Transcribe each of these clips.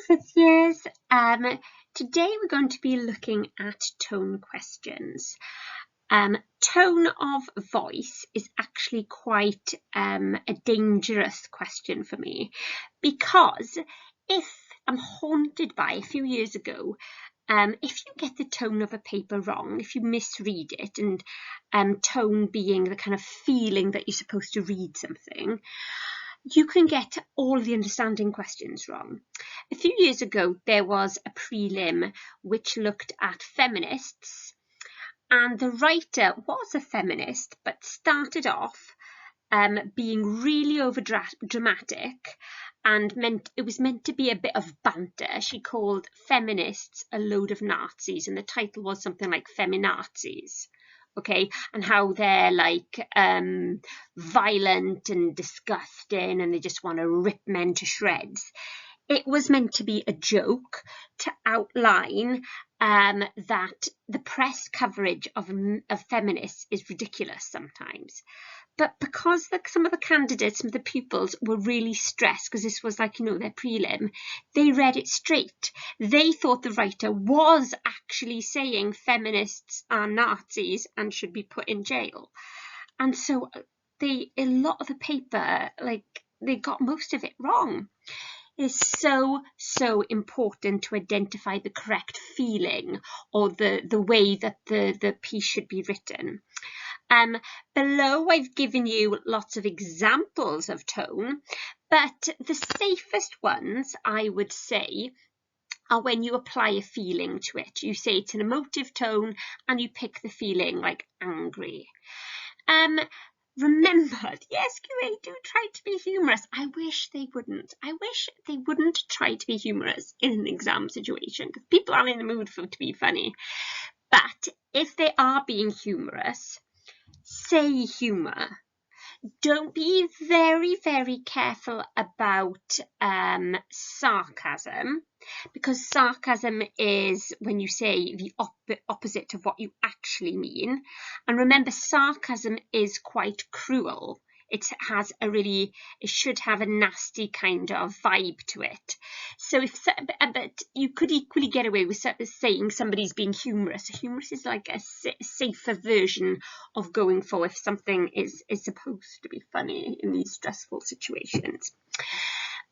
fifth years. Today we're going to be looking at tone questions. Tone of voice is actually quite a dangerous question for me, because if I'm haunted by a few years ago, if you get the tone of a paper wrong, if you misread it, and tone being the kind of feeling that you're supposed to read something, you can get all the understanding questions wrong. A few years ago, there was a prelim which looked at feminists, and the writer was a feminist, but started off being really over dramatic, and it was meant to be a bit of banter. She called feminists a load of Nazis, and the title was something like Feminazis. Okay, and how they're like violent and disgusting, and they just want to rip men to shreds. It was meant to be a joke to outline that the press coverage of feminists is ridiculous sometimes. But because some of the candidates, some of the pupils were really stressed, because this was like, their prelim, they read it straight. They thought the writer was actually saying feminists are Nazis and should be put in jail. And so a lot of the paper, they got most of it wrong. It is so important to identify the correct feeling or the way that the piece should be written. Below I've given you lots of examples of tone, but the safest ones, I would say, are when you apply a feeling to it. You say it's an emotive tone and you pick the feeling like angry. Remember, the SQA do try to be humorous. I wish they wouldn't. I wish they wouldn't try to be humorous in an exam situation, because people aren't in the mood to be funny. But if they are being humorous, say humour. Don't be very, very careful about sarcasm, because sarcasm is when you say the opposite of what you actually mean. And remember, sarcasm is quite cruel. It should have a nasty kind of vibe to it. So but you could equally get away with saying somebody's being humorous. Humorous is like a safer version of going for if something is supposed to be funny in these stressful situations.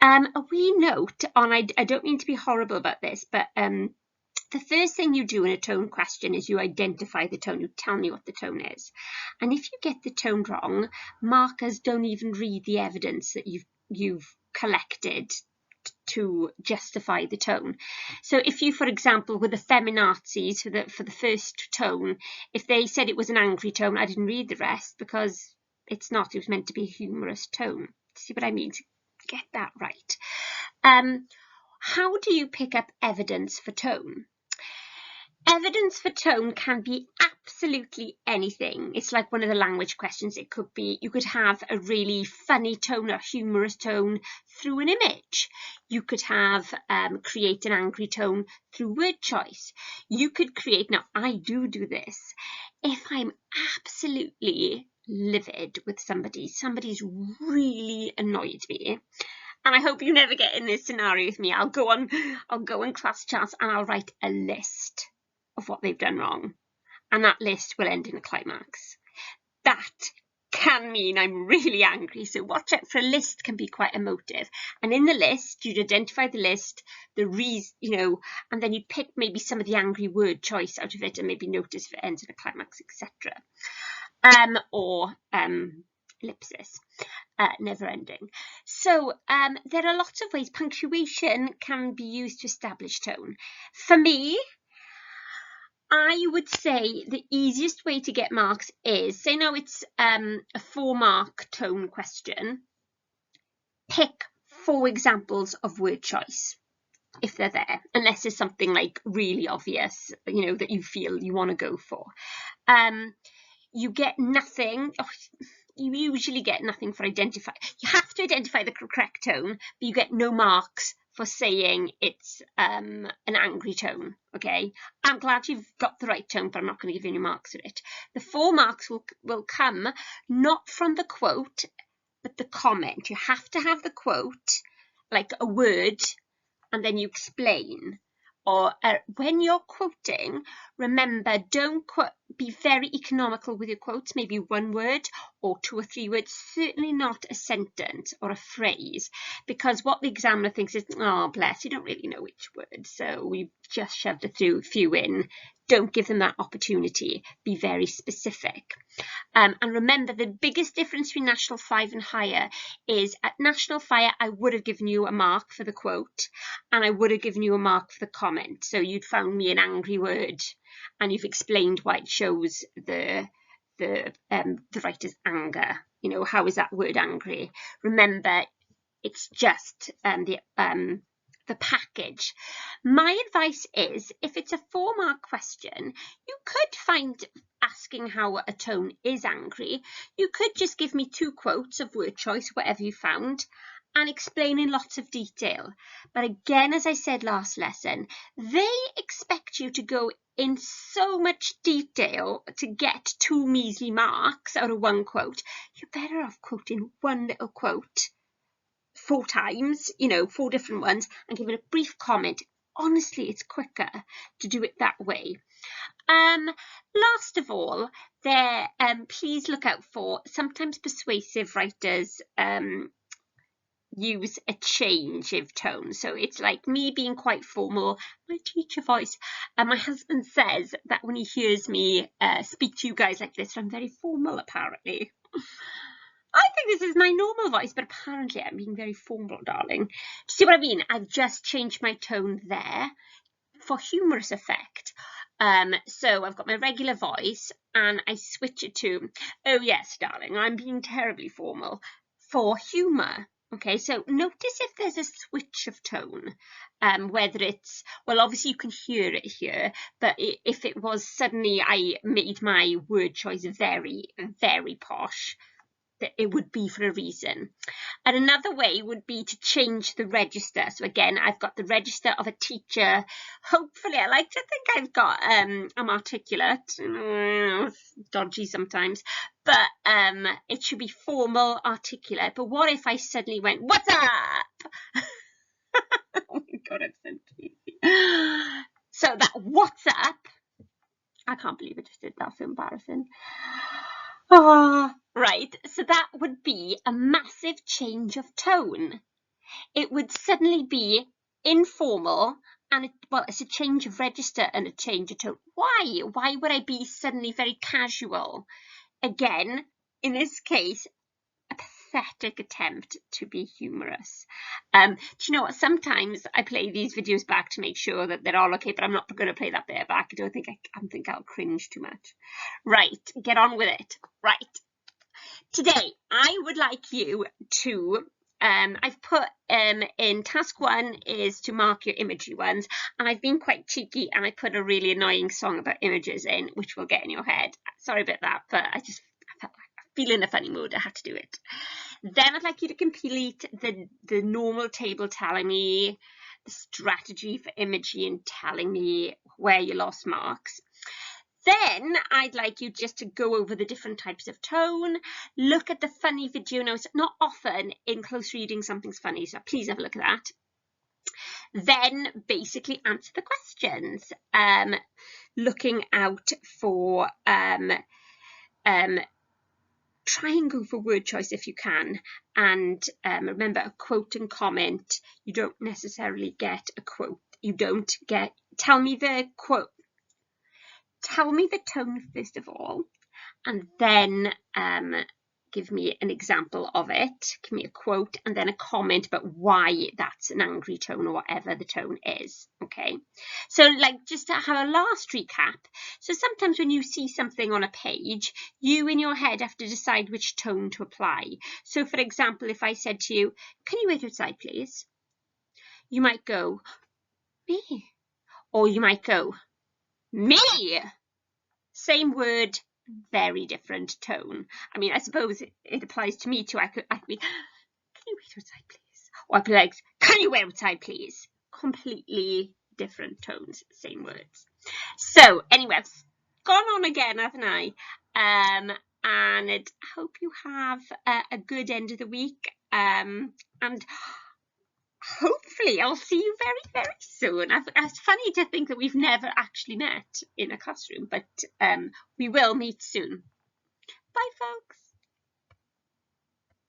A wee note on, I don't mean to be horrible about this, but the first thing you do in a tone question is you identify the tone. You tell me what the tone is. And if you get the tone wrong, markers don't even read the evidence that you've collected to justify the tone. So if you, for example, with the feminazis for the first tone, if they said it was an angry tone, I didn't read the rest because it's not. It was meant to be a humorous tone. See what I mean? Get that right. How do you pick up evidence for tone? Evidence for tone can be absolutely anything. It's like one of the language questions. It could be, you could have a really funny tone or humorous tone through an image. You could have create an angry tone through word choice. You could create, now I do this, if I'm absolutely livid with somebody's really annoyed me. And I hope you never get in this scenario with me. I'll go on class charts and I'll write a list of what they've done wrong, and that list will end in a climax. That can mean I'm really angry, so watch out, for a list can be quite emotive. And in the list, you'd identify the list, the reason, and then you'd pick maybe some of the angry word choice out of it, and maybe notice if it ends in a climax, etc. Or ellipsis. Never ending. So there are lots of ways. Punctuation can be used to establish tone. For me, I would say the easiest way to get marks is, say now it's a 4-mark tone question, pick 4 examples of word choice if they're there, unless it's something like really obvious, that you feel you want to go for. You get nothing. You usually get nothing for identify. You have to identify the correct tone, but you get no marks for saying it's an angry tone. Okay, I'm glad you've got the right tone, but I'm not going to give you any marks for it. The 4 marks will come not from the quote, but the comment. You have to have the quote, like a word, and then you explain. Or when you're quoting, remember, don't be very economical with your quotes, maybe one word or 2 or 3 words, certainly not a sentence or a phrase, because what the examiner thinks is, oh, bless, you don't really know which word, so we've just shoved a few in. Don't give them that opportunity. Be very specific. And remember, the biggest difference between National 5 and higher is at National Fire, I would have given you a mark for the quote and I would have given you a mark for the comment. So you'd found me an angry word and you've explained why it shows the writer's anger. You know, how is that word angry? Remember, it's just the package. My advice is, if it's a 4-mark question, you could find asking how a tone is angry. You could just give me 2 quotes of word choice, whatever you found, and explain in lots of detail. But again, as I said last lesson, they expect you to go in so much detail to get 2 measly marks out of 1 quote. You're better off quoting 1 little quote 4 times, you know, 4 different ones, and give it a brief comment. Honestly, it's quicker to do it that way. Last of all, please look out for, sometimes persuasive writers use a change of tone. So it's like me being quite formal, my teacher voice. And my husband says that when he hears me speak to you guys like this, I'm very formal, apparently. I think this is my normal voice, but apparently I'm being very formal, darling. Do you see what I mean? I've just changed my tone there for humorous effect. So I've got my regular voice and I switch it to, oh yes, darling, I'm being terribly formal, for humour. Okay, so notice if there's a switch of tone, whether it's, well, obviously you can hear it here, but if it was suddenly I made my word choice very, very posh, that it would be for a reason. And another way would be to change the register. So again, I've got the register of a teacher. Hopefully, I like to think I've got I'm articulate, dodgy sometimes, but it should be formal, articulate. But what if I suddenly went, what's up? Oh my God, I'm so cheesy. So that what's up, I can't believe I just did that, so embarrassing. Oh, right, so that would be a massive change of tone. It would suddenly be informal and, well, it's a change of register and a change of tone. Why? Why would I be suddenly very casual? Again, in this case, a pathetic attempt to be humorous. Do you know what? Sometimes I play these videos back to make sure that they're all okay, but I'm not going to play that bit back. I don't think I think I'll cringe too much. Right, get on with it. Right. Today, I would like you to, I've put in task 1 is to mark your imagery ones, and I've been quite cheeky and I put a really annoying song about images in, which will get in your head. Sorry about that, but I felt like feeling a funny mood, I had to do it. Then I'd like you to complete the normal table telling me the strategy for imagery and telling me where you lost marks. Then I'd like you just to go over the different types of tone, look at the funny video notes. Not often in close reading something's funny, so please have a look at that. Then basically answer the questions, looking out for try and go for word choice if you can, and remember, a quote and comment, you don't necessarily get a quote. You don't get, tell me the quote, tell me the tone first of all, and then give me an example of it, give me a quote and then a comment about why that's an angry tone or whatever the tone is. Okay, so like just to have a last recap, so sometimes when you see something on a page, you in your head have to decide which tone to apply. So for example, if I said to you, can you wait outside please, you might go, me, or you might go, me. Same word, very different tone. I mean, I suppose it applies to me too. I could be, can you wait outside please? Or I'd be like, can you wait outside please? Completely different tones, same words. So anyway, I've gone on again, haven't I? And I hope you have a good end of the week. And hopefully hopefully I'll see you very, very soon. It's funny to think that we've never actually met in a classroom, but we will meet soon. Bye, folks.